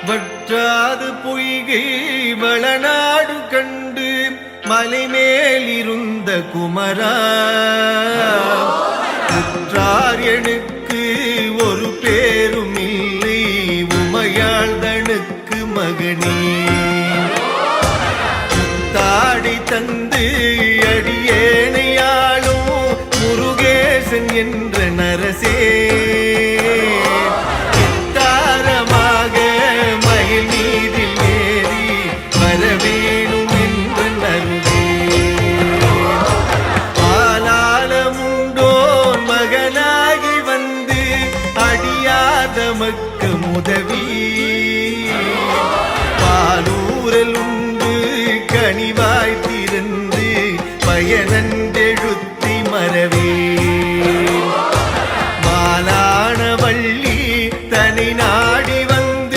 வற்றாது பொய்கை வளநாடு கண்டு மலை மேலிருந்த குமரா உற்றார் எனக்கு ஒரு பேரும் இல்லை உமையாள்தனுக்கு மகனே தாடி தந்து அடியேனையாளும் முருகேசன் என்ற நரசே தாரமாக மயில் மீதில் ஏறி வரவேணும் என்ற நருவே ஆனாலமுண்டோன் மகனாகி வந்து அடியாத மக்க உதவி பாலூரலும்